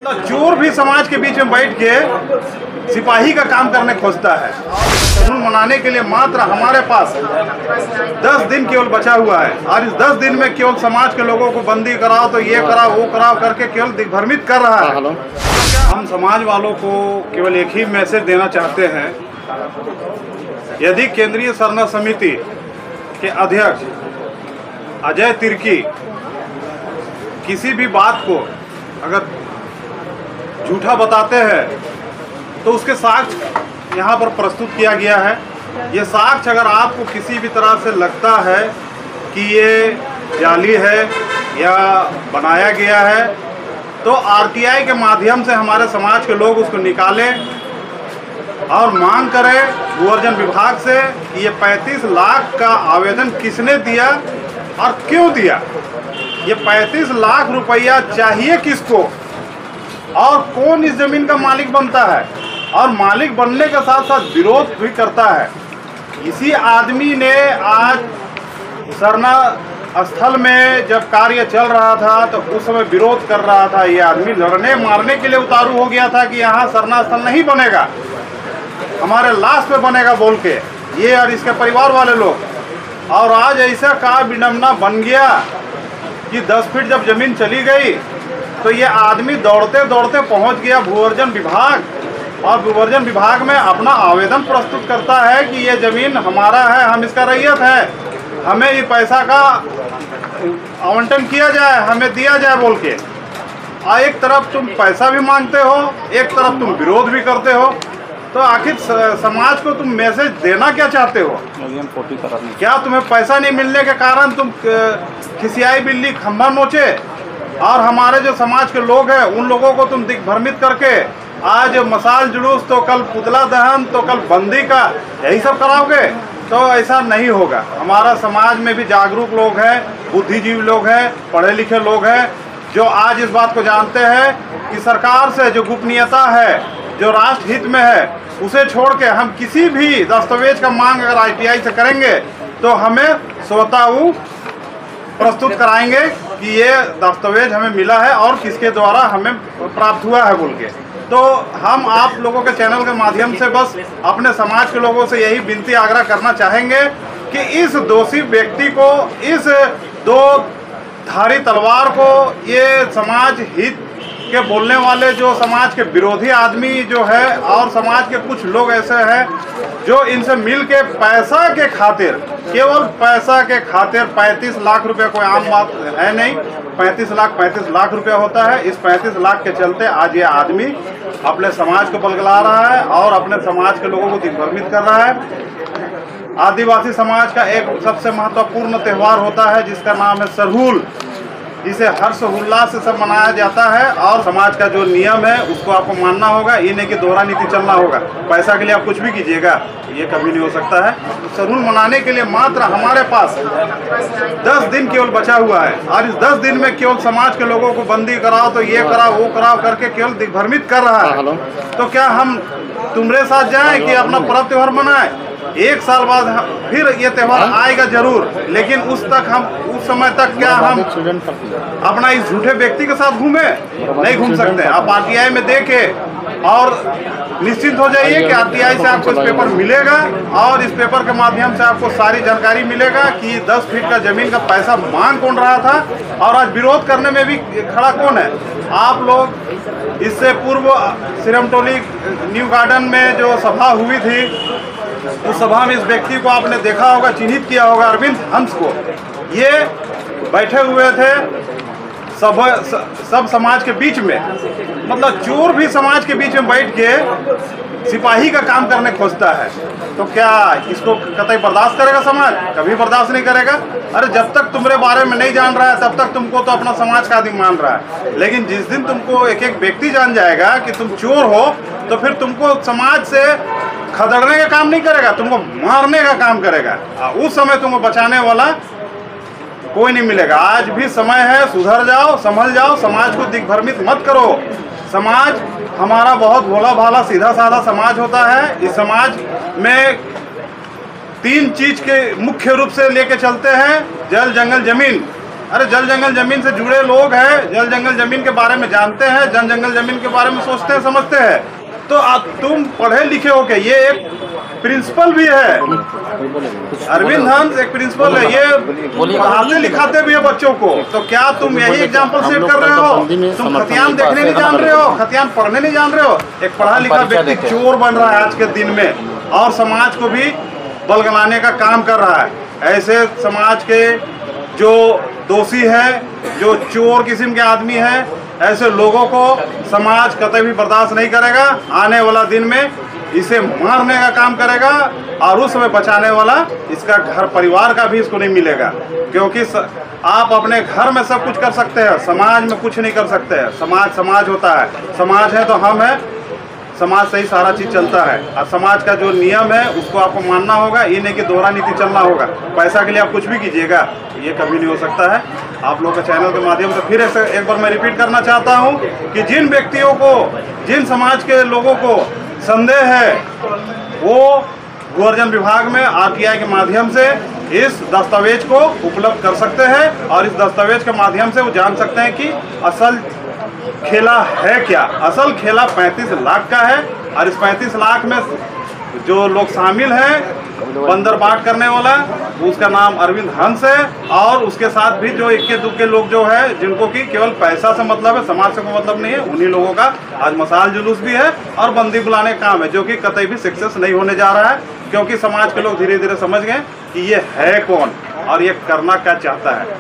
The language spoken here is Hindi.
चोर भी समाज के बीच में बैठ के सिपाही का काम करने खोजता है। कानून मनाने के लिए मात्र हमारे पास 10 दिन केवल बचा हुआ है और इस 10 दिन में केवल समाज के लोगों को बंदी कराओ तो ये कराओ वो कराओ करके केवल दिग्भ्रमित कर रहा है। हम समाज वालों को केवल एक ही मैसेज देना चाहते हैं, यदि केंद्रीय सरना समिति के अध्यक्ष अजय तिर्की किसी भी बात को अगर झूठा बताते हैं तो उसके साक्ष्य यहाँ पर प्रस्तुत किया गया है। ये साक्ष्य अगर आपको किसी भी तरह से लगता है कि ये जाली है या बनाया गया है तो आरटीआई के माध्यम से हमारे समाज के लोग उसको निकालें और मांग करें भूअर्जन विभाग से कि ये 35 लाख का आवेदन किसने दिया और क्यों दिया, ये 35 लाख रुपया चाहिए किसको और कौन इस जमीन का मालिक बनता है और मालिक बनने के साथ साथ विरोध भी करता है। इसी आदमी ने आज सरना स्थल में जब कार्य चल रहा था तो उस समय विरोध कर रहा था। ये आदमी लड़ने मारने के लिए उतारू हो गया था कि यहाँ सरना स्थल नहीं बनेगा, हमारे लाश पे बनेगा बोल के ये और इसके परिवार वाले लोग। और आज ऐसा का विडंबना बन गया कि 10 फीट जब जमीन चली गई तो ये आदमी दौड़ते दौड़ते पहुंच गया भूअर्जन विभाग और भूअर्जन विभाग में अपना आवेदन प्रस्तुत करता है कि ये ज़मीन हमारा है, हम इसका रैयत है, हमें ये पैसा का आवंटन किया जाए, हमें दिया जाए बोल के। और एक तरफ तुम पैसा भी मांगते हो, एक तरफ तुम विरोध भी करते हो, तो आखिर समाज को तुम मैसेज देना क्या चाहते हो? क्या तुम्हें पैसा नहीं मिलने के कारण तुम खिसियाई बिल्ली खंभा नोचे और हमारे जो समाज के लोग हैं उन लोगों को तुम दिग्भ्रमित करके आज मसाल जुलूस तो कल पुतला दहन तो कल बंदी का यही सब कराओगे? तो ऐसा नहीं होगा। हमारा समाज में भी जागरूक लोग हैं, बुद्धिजीवी लोग हैं, पढ़े लिखे लोग हैं जो आज इस बात को जानते हैं कि सरकार से जो गोपनीयता है, जो राष्ट्र हित में है, उसे छोड़ के हम किसी भी दस्तावेज का मांग अगर आरटीआई से करेंगे तो हमें स्वतः प्रस्तुत कराएंगे कि ये दस्तावेज हमें मिला है और किसके द्वारा हमें प्राप्त हुआ है बोल के। तो हम आप लोगों के चैनल के माध्यम से बस अपने समाज के लोगों से यही विनती आग्रह करना चाहेंगे कि इस दोषी व्यक्ति को, इस दो धारी तलवार को, ये समाज हित के बोलने वाले जो समाज के विरोधी आदमी जो है और समाज के कुछ लोग ऐसे हैं जो इनसे मिल के पैसा के खातिर, केवल पैसा के खातिर 35 लाख रुपए कोई आम बात है नहीं। 35 लाख रुपया होता है। इस 35 लाख के चलते आज ये आदमी अपने समाज को बलगला रहा है और अपने समाज के लोगों को दिग्भ्रमित कर रहा है। आदिवासी समाज का एक सबसे महत्वपूर्ण त्यौहार होता है जिसका नाम है सरहुल, जिसे हर्ष उल्लास से सब मनाया जाता है और समाज का जो नियम है उसको आपको मानना होगा। ये नहीं कि दोहरा नीति चलना होगा, पैसा के लिए आप कुछ भी कीजिएगा, ये कभी नहीं हो सकता है। सरहुल मनाने के लिए मात्र हमारे पास 10 दिन केवल बचा हुआ है और इस 10 दिन में केवल समाज के लोगों को बंदी कराओ तो ये कराओ वो कराओ करके केवल दिग्भ्रमित कर रहा है। तो क्या हम तुम्हारे साथ जाएं कि अपना पर्व त्योहार मनाएं? 1 साल बाद फिर ये त्यौहार आएगा जरूर, लेकिन उस समय तक क्या हम अपना इस झूठे व्यक्ति के साथ घूमे? नहीं घूम सकते। आप आरटीआई में देखें और निश्चिंत हो जाइए कि आरटीआई से आपको इस पेपर मिलेगा और इस पेपर के माध्यम से आपको सारी जानकारी मिलेगा कि 10 फीट का जमीन का पैसा मांग कौन रहा था और आज विरोध करने में भी खड़ा कौन है। आप लोग इससे पूर्व सिरमटोली न्यू गार्डन में जो सभा हुई थी उस सभा में इस व्यक्ति को आपने देखा होगा, चिन्हित किया होगा, अरविंद हंस को। ये बैठे हुए थे सब समाज के बीच में, मतलब चोर भी समाज के बीच में बैठ के सिपाही का काम करने खोजता है। तो क्या इसको कतई बर्दाश्त करेगा समाज? कभी बर्दाश्त नहीं करेगा। अरे जब तक तुम्हारे बारे में नहीं जान रहा है तब तक तुमको तो अपना समाज का आदमी मान रहा है, लेकिन जिस दिन तुमको एक एक व्यक्ति जान जाएगा कि तुम चोर हो तो फिर तुमको समाज से खदेड़ने का काम नहीं करेगा, तुमको मारने का काम करेगा। उस समय तुमको बचाने वाला कोई नहीं मिलेगा। आज भी समय है, सुधर जाओ, संभल जाओ, समाज को दिग्भ्रमित मत करो। समाज हमारा बहुत भोला भाला सीधा साधा समाज होता है। इस समाज में 3 चीज के मुख्य रूप से लेके चलते हैं, जल जंगल जमीन। अरे जल जंगल जमीन से जुड़े लोग हैं, जल जंगल जमीन के बारे में जानते हैं, जल जंगल जमीन के बारे में सोचते हैं, समझते हैं। तो आप तुम पढ़े लिखे हो के, ये एक प्रिंसिपल भी है, अरविंद हंस एक प्रिंसिपल है, ये पढ़ाते लिखाते भी है बच्चों को। तो क्या तुम यही एग्जाम्पल सेट कर रहे हो? तुम खतियान देखने नहीं जान रहे हो, खतियान पढ़ने नहीं जान रहे हो। एक पढ़ा लिखा व्यक्ति चोर बन रहा है आज के दिन में और समाज को भी बलगलाने का काम कर रहा है। ऐसे समाज के जो दोषी है, जो चोर किस्म के आदमी है, ऐसे लोगों को समाज कतई भी बर्दाश्त नहीं करेगा। आने वाला दिन में इसे मारने का काम करेगा और उस समय बचाने वाला इसका घर परिवार का भी इसको नहीं मिलेगा। क्योंकि आप अपने घर में सब कुछ कर सकते हैं, समाज में कुछ नहीं कर सकते हैं। समाज होता है, समाज है तो हम हैं, समाज से ही सारा चीज़ चलता है। और समाज का जो नियम है उसको आपको मानना होगा, ये नहीं कि दोहरा नीति चलना होगा। पैसा के लिए आप कुछ भी कीजिएगा, ये कभी नहीं हो सकता है। आप लोगों के चैनल के माध्यम से फिर एक बार मैं रिपीट करना चाहता हूँ कि जिन व्यक्तियों को, जिन समाज के लोगों को संदेह है, वो गोवर्धन विभाग में RTI के माध्यम से इस दस्तावेज को उपलब्ध कर सकते हैं और इस दस्तावेज के माध्यम से वो जान सकते हैं कि असल खेला है क्या। असल खेला 35 लाख का है और इस 35 लाख में जो लोग शामिल हैं, बंदर बाट करने वाला, उसका नाम अरविंद हंस है और उसके साथ भी जो इक्के दुक्के लोग जो है, जिनको कि केवल पैसा से मतलब है, समाज से कोई मतलब नहीं है, उन्हीं लोगों का आज मसाल जुलूस भी है और बंदी बुलाने का काम है, जो कि कतई भी सक्सेस नहीं होने जा रहा है। क्योंकि समाज के लोग धीरे धीरे समझ गए कि ये है कौन और ये करना क्या चाहता है।